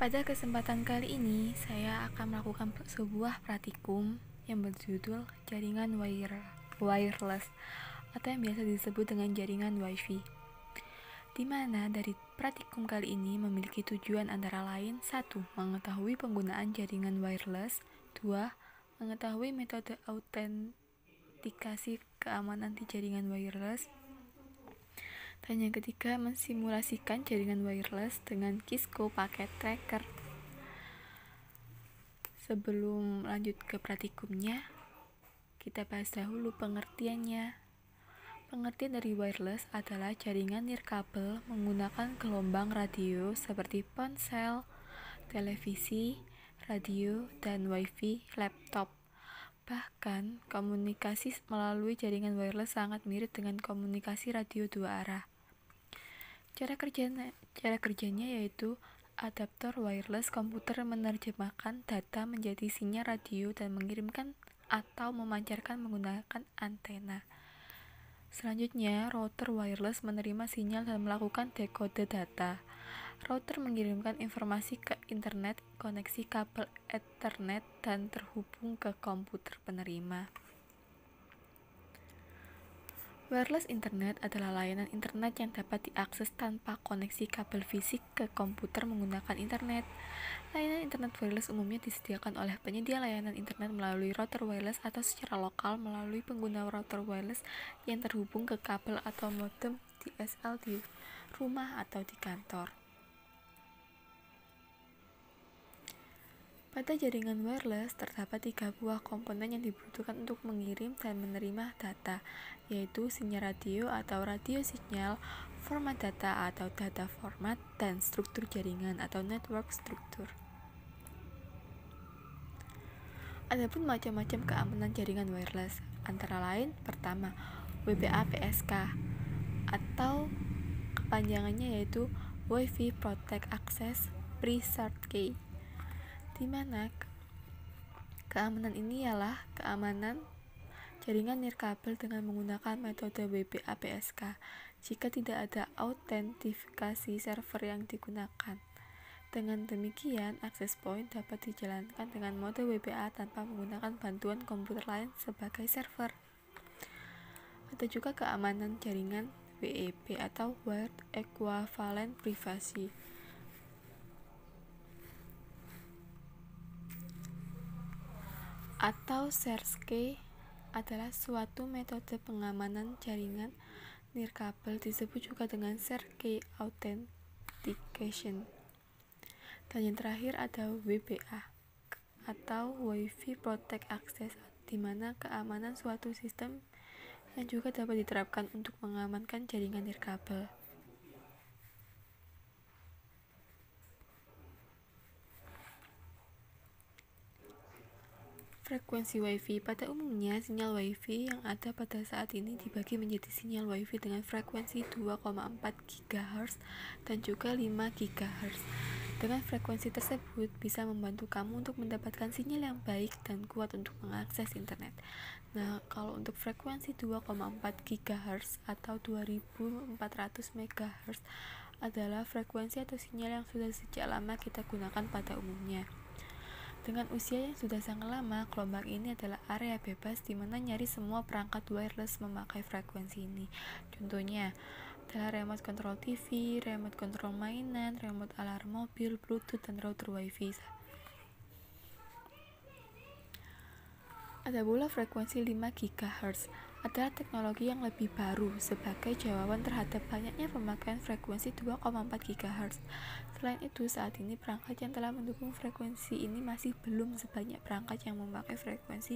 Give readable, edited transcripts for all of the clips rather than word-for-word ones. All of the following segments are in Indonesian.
Pada kesempatan kali ini, saya akan melakukan sebuah praktikum yang berjudul jaringan wireless atau yang biasa disebut dengan jaringan WiFi. Di mana dari praktikum kali ini memiliki tujuan antara lain 1. Mengetahui penggunaan jaringan wireless. 2. Mengetahui metode autentikasi keamanan di jaringan wireless. Dan yang ketiga, mensimulasikan jaringan wireless dengan Cisco Packet Tracker. Sebelum lanjut ke praktikumnya, kita bahas dahulu pengertiannya. Pengertian dari wireless adalah jaringan nirkabel menggunakan gelombang radio seperti ponsel, televisi, radio, dan WiFi laptop. Bahkan, komunikasi melalui jaringan wireless sangat mirip dengan komunikasi radio dua arah. Cara kerjanya yaitu adaptor wireless komputer menerjemahkan data menjadi sinyal radio dan mengirimkan atau memancarkan menggunakan antena. Selanjutnya, router wireless menerima sinyal dan melakukan dekode data. Router mengirimkan informasi ke internet, koneksi kabel Ethernet, dan terhubung ke komputer penerima. Wireless Internet adalah layanan internet yang dapat diakses tanpa koneksi kabel fisik ke komputer menggunakan internet. Layanan internet wireless umumnya disediakan oleh penyedia layanan internet melalui router wireless atau secara lokal melalui pengguna router wireless yang terhubung ke kabel atau modem DSL di rumah atau di kantor. Pada jaringan wireless, terdapat 3 buah komponen yang dibutuhkan untuk mengirim dan menerima data, yaitu sinyal radio atau radio sinyal, format data atau data format, dan struktur jaringan atau network struktur. Adapun macam-macam keamanan jaringan wireless, antara lain, pertama, WPA-PSK atau kepanjangannya yaitu Wi-Fi Protect Access Preserved Key, di mana keamanan ini ialah keamanan jaringan nirkabel dengan menggunakan metode WPA-PSK jika tidak ada autentifikasi server yang digunakan. Dengan demikian, access point dapat dijalankan dengan mode WPA tanpa menggunakan bantuan komputer lain sebagai server. Ada juga keamanan jaringan WEP atau Wired Equivalent Privacy. Atau SERS-key adalah suatu metode pengamanan jaringan nirkabel, disebut juga dengan SERS-key Authentication. Dan yang terakhir ada WPA atau Wi-Fi Protect Access, di mana keamanan suatu sistem yang juga dapat diterapkan untuk mengamankan jaringan nirkabel. Frekuensi WiFi. Pada umumnya, sinyal WiFi yang ada pada saat ini dibagi menjadi sinyal WiFi dengan frekuensi 2,4 GHz dan juga 5 GHz. Dengan frekuensi tersebut bisa membantu kamu untuk mendapatkan sinyal yang baik dan kuat untuk mengakses internet. Nah, kalau untuk frekuensi 2,4 GHz atau 2400 MHz adalah frekuensi atau sinyal yang sudah sejak lama kita gunakan pada umumnya. Dengan usia yang sudah sangat lama, gelombang ini adalah area bebas di mana nyaris semua perangkat wireless memakai frekuensi ini. Contohnya adalah remote control TV, remote control mainan, remote alarm mobil, Bluetooth, dan router WiFi. Ada pula frekuensi 5 GHz adalah teknologi yang lebih baru sebagai jawaban terhadap banyaknya pemakaian frekuensi 2,4 GHz. Selain itu, saat ini perangkat yang telah mendukung frekuensi ini masih belum sebanyak perangkat yang memakai frekuensi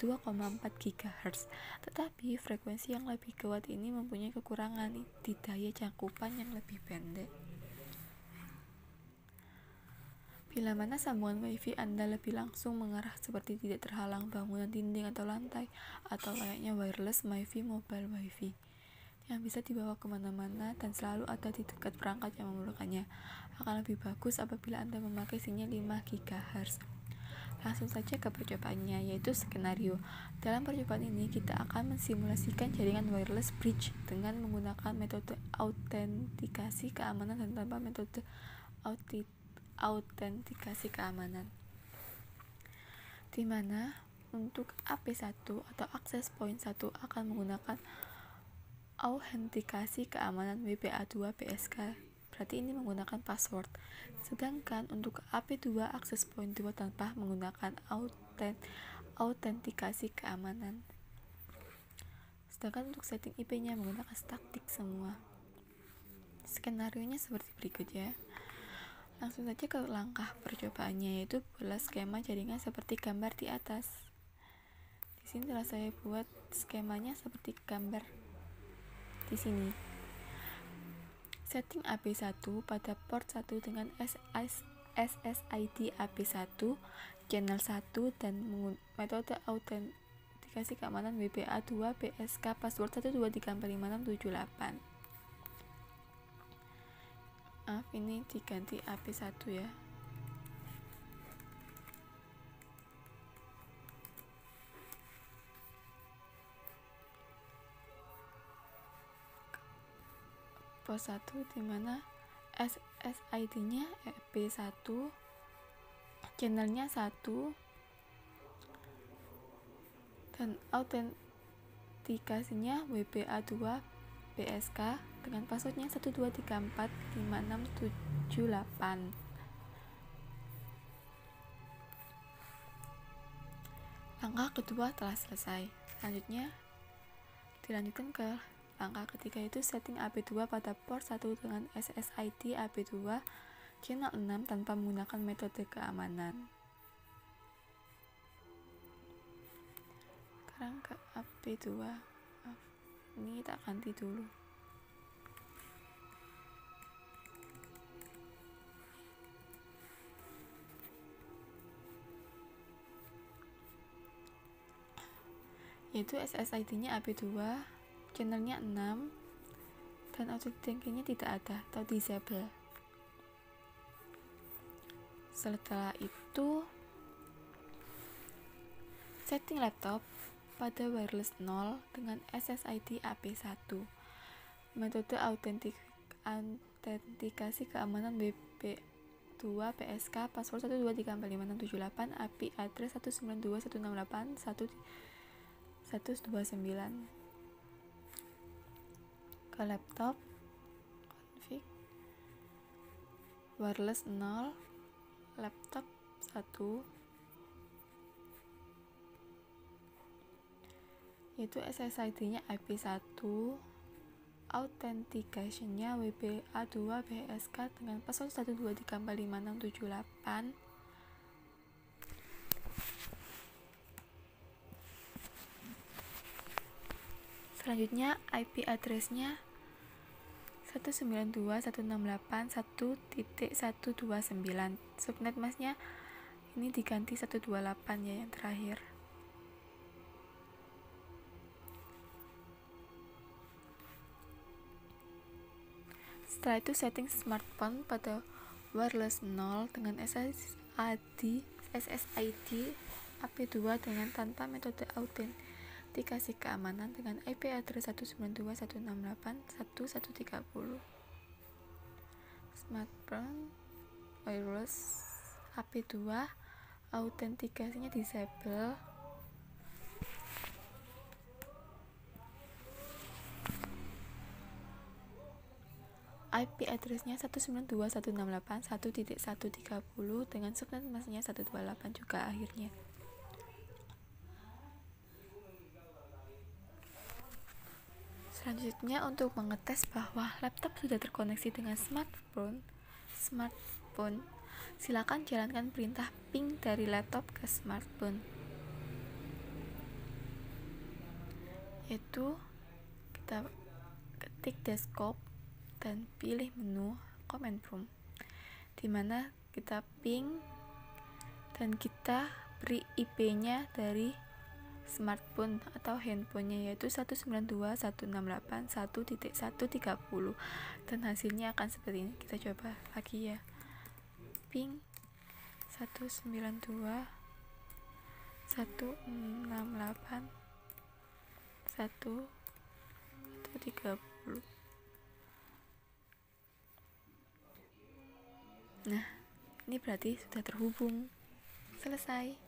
2,4 GHz. Tetapi frekuensi yang lebih kuat ini mempunyai kekurangan di daya jangkauan yang lebih pendek. Bila mana sambungan WiFi Anda lebih langsung mengarah seperti tidak terhalang bangunan dinding atau lantai, atau layaknya wireless WiFi mobile WiFi yang bisa dibawa kemana-mana dan selalu ada di dekat perangkat yang memerlukannya, akan lebih bagus apabila Anda memakai sinyal 5 GHz. Langsung saja ke percobaannya, yaitu skenario. Dalam percobaan ini kita akan mensimulasikan jaringan wireless bridge dengan menggunakan metode autentikasi keamanan dan tanpa metode autentikasi keamanan, di mana untuk AP1 atau access point 1 akan menggunakan autentikasi keamanan WPA2 PSK, berarti ini menggunakan password. Sedangkan untuk AP2 access point 2 tanpa menggunakan autentikasi keamanan. Sedangkan untuk setting IP-nya menggunakan statik semua. Skenarionya seperti berikut ya. Langsung saja ke langkah percobaannya, yaitu buatlah skema jaringan seperti gambar di atas. Di sini telah saya buat skemanya seperti gambar di sini. Setting AP1 pada port 1 dengan SSID AP1 channel 1 dan metode autentikasi keamanan WPA2 PSK password 123456778. Maaf, ini diganti AP1 ya. Pos 1 dimana SSID-nya AP1, channelnya 1, dan autentikasinya WPA2 PSK dengan passwordnya 123456778. Langkah kedua telah selesai. Selanjutnya dilanjutkan ke langkah ketiga, yaitu setting AP2 pada port 1 dengan SSID AP2 channel 6 tanpa menggunakan metode keamanan. Sekarang ke AP2. Ini kita ganti dulu. Yaitu SSID-nya AP2, channelnya 6, dan auto-tankingnya tidak ada atau disable. Setelah itu setting laptop pada wireless 0 dengan SSID AP1, metode autentikasi keamanan WP2 PSK password 123456778, IP address 192.168.129. Ke laptop, config wireless 0, laptop 1, yaitu SSID-nya IP1, authentication-nya WPA2 PSK dengan password 123456778. Selanjutnya IP address-nya 192.168.1.129. Subnet mask-nya ini diganti 128 ya, yang terakhir. Setelah itu setting smartphone pada wireless 0 dengan SSID AP2 dengan tanpa metode autentikasi keamanan dengan IP address 192.168.1.130. Smartphone wireless AP2 autentikasinya disable. IP address-nya 192.168.1.130 dengan subnet mask-nya 128 juga akhirnya. Selanjutnya, untuk mengetes bahwa laptop sudah terkoneksi dengan smartphone, silakan jalankan perintah ping dari laptop ke smartphone, yaitu kita ketik desktop dan pilih menu command prompt, dimana kita ping dan kita beri IP-nya dari smartphone atau handphonenya, yaitu 192.168.1.130, dan hasilnya akan seperti ini. Kita coba lagi ya, ping 192.168.1.130. Nah, Ini berarti sudah terhubung. Selesai.